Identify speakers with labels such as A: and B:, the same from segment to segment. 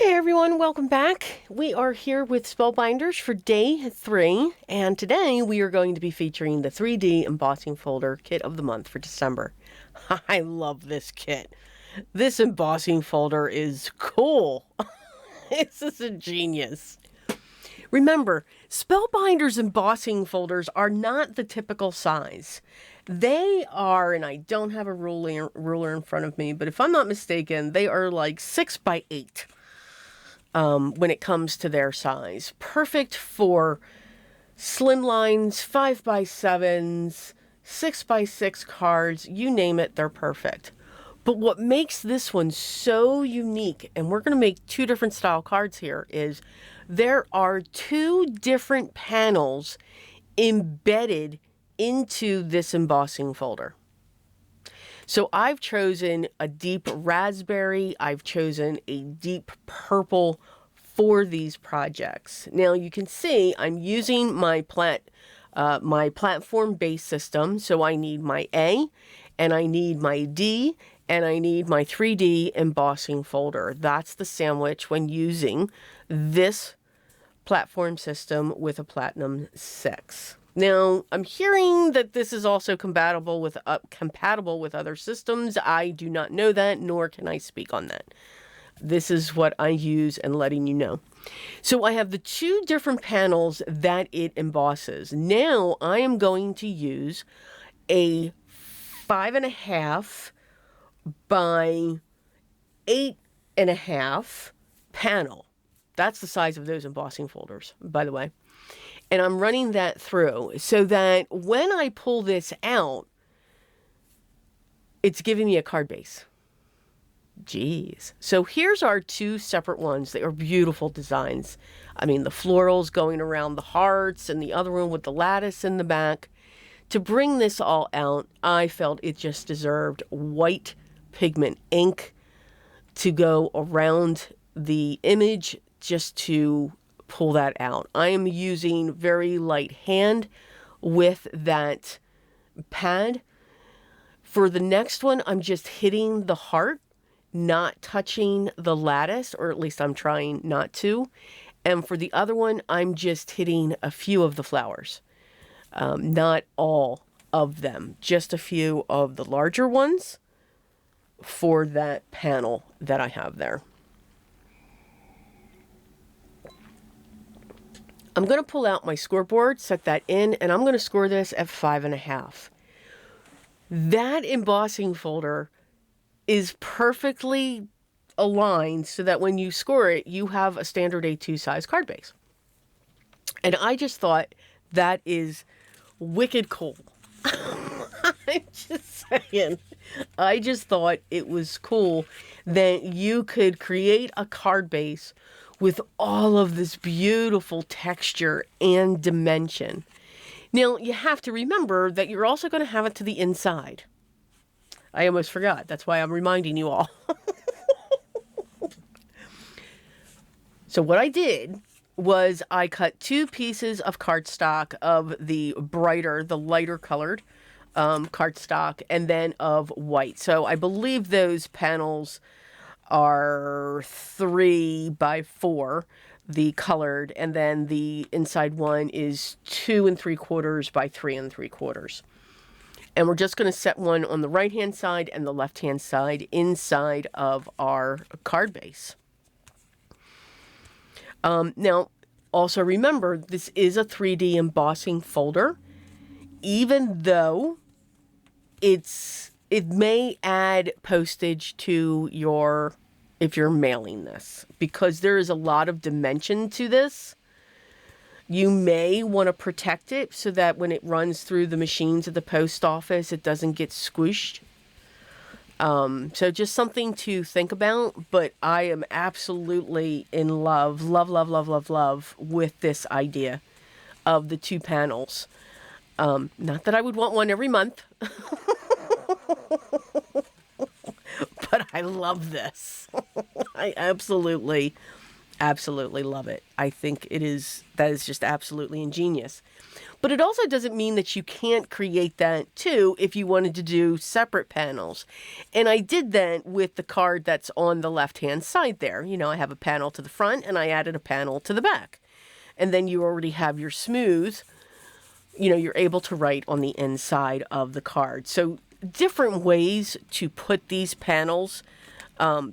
A: Hey everyone, welcome back. We are here with Spellbinders for day 3, and today we are going to be featuring the 3D Embossing Folder Kit of the month for December. I love this kit. This embossing folder is cool. This is a genius. Remember, Spellbinders embossing folders are not the typical size. They are, and I don't have a ruler in front of me, but if I'm not mistaken, they are like 6 by 8. When it comes to their size. Perfect for slim lines, 5 by 7s, 6 by 6 cards, you name it, they're perfect. But what makes this one so unique, and we're going to make 2 different style cards here, is there are 2 different panels embedded into this embossing folder. So I've chosen a deep raspberry, I've chosen a deep purple for these projects. Now you can see I'm using my platform-based system, so I need my A, and I need my D, and I need my 3D embossing folder. That's the sandwich when using this platform system with a Platinum 6. Now, I'm hearing that this is also compatible with other systems. I do not know that, nor can I speak on that. This is what I use and letting you know. So I have the 2 different panels that it embosses. Now I am going to use a 5.5 by 8.5 panel. That's the size of those embossing folders, by the way. And I'm running that through so that when I pull this out, it's giving me a card base. Jeez. So here's our 2 separate ones. They are beautiful designs. I mean, the florals going around the hearts and the other one with the lattice in the back. To bring this all out, I felt it just deserved white pigment ink to go around the image just to pull that out. I am using very light hand with that pad. For the next one, I'm just hitting the heart, not touching the lattice, or at least I'm trying not to. And for the other one, I'm just hitting a few of the flowers. Not all of them, just a few of the larger ones for that panel that I have there. I'm going to pull out my scoreboard, set that in, and I'm going to score this at 5.5. That embossing folder is perfectly aligned so that when you score it, you have a standard A2 size card base. And I just thought that is wicked cool. I'm just saying. I just thought it was cool that you could create a card base with all of this beautiful texture and dimension. Now, you have to remember that you're also going to have it to the inside. I almost forgot. That's why I'm reminding you all. So what I did was I cut 2 pieces of cardstock of the lighter colored cardstock, and then of white. So I believe those panels are 3 by 4, the colored, and then the inside one is 2 3/4 by 3 3/4. And we're just going to set one on the right hand side and the left hand side inside of our card base. Now, also remember, this is a 3D embossing folder, even though it may add postage to if you're mailing this, because there is a lot of dimension to this. You may want to protect it so that when it runs through the machines at the post office, it doesn't get squished. So just something to think about, but I am absolutely in love with this idea of the 2 panels. Not that I would want one every month, but I love this. I absolutely absolutely love it. I think that is just absolutely ingenious. But it also doesn't mean that you can't create that too if you wanted to do separate panels. And I did that with the card that's on the left-hand side there. You know, I have a panel to the front and I added a panel to the back. And then you already have your smooth, you know, you're able to write on the inside of the card. So different ways to put these panels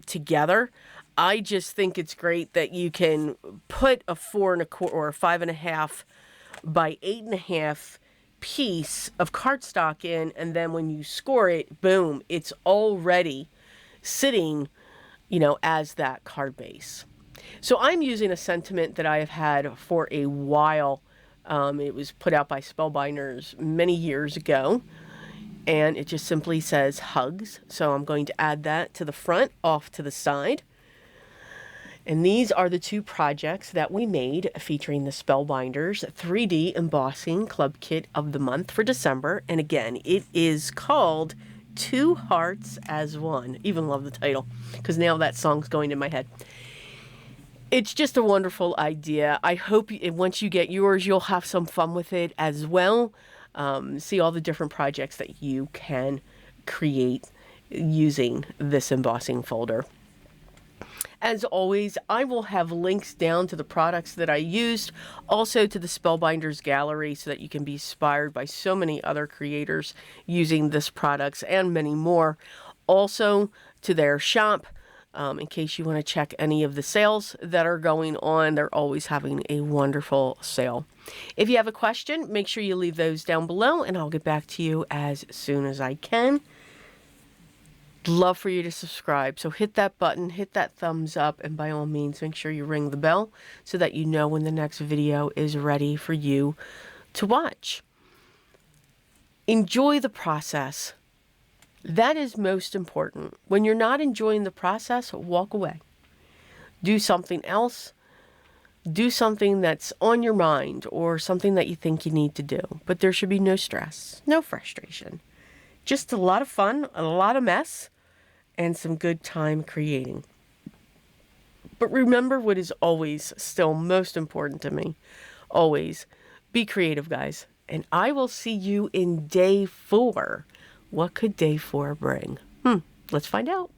A: together. I just think it's great that you can put a 4 1/4 or a 5 1/2 by 8 1/2 piece of cardstock in, and then when you score it, boom, it's already sitting, you know, as that card base. So I'm using a sentiment that I have had for a while. It was put out by Spellbinders many years ago, and it just simply says hugs. So I'm going to add that to the front, off to the side. And these are the two projects that we made featuring the Spellbinders 3D Embossing Club Kit of the month for December. And again, it is called Two Hearts as One. Even love the title because now that song's going in my head. It's just a wonderful idea. I hope once you get yours, you'll have some fun with it as well. See all the different projects that you can create using this embossing folder. As always, I will have links down to the products that I used, also to the Spellbinders gallery so that you can be inspired by so many other creators using this products and many more. Also to their shop, in case you want to check any of the sales that are going on. They're always having a wonderful sale. If you have a question, make sure you leave those down below and I'll get back to you as soon as I can. Love for you to subscribe. So hit that button, hit that thumbs up, and by all means, make sure you ring the bell so that you know when the next video is ready for you to watch. Enjoy the process. That is most important. When you're not enjoying the process, walk away. Do something else. Do something that's on your mind or something that you think you need to do. But there should be no stress, no frustration. Just a lot of fun, a lot of mess, and some good time creating. But remember what is always still most important to me. Always be creative, guys. And I will see you in day 4. What could day 4 bring? Let's find out.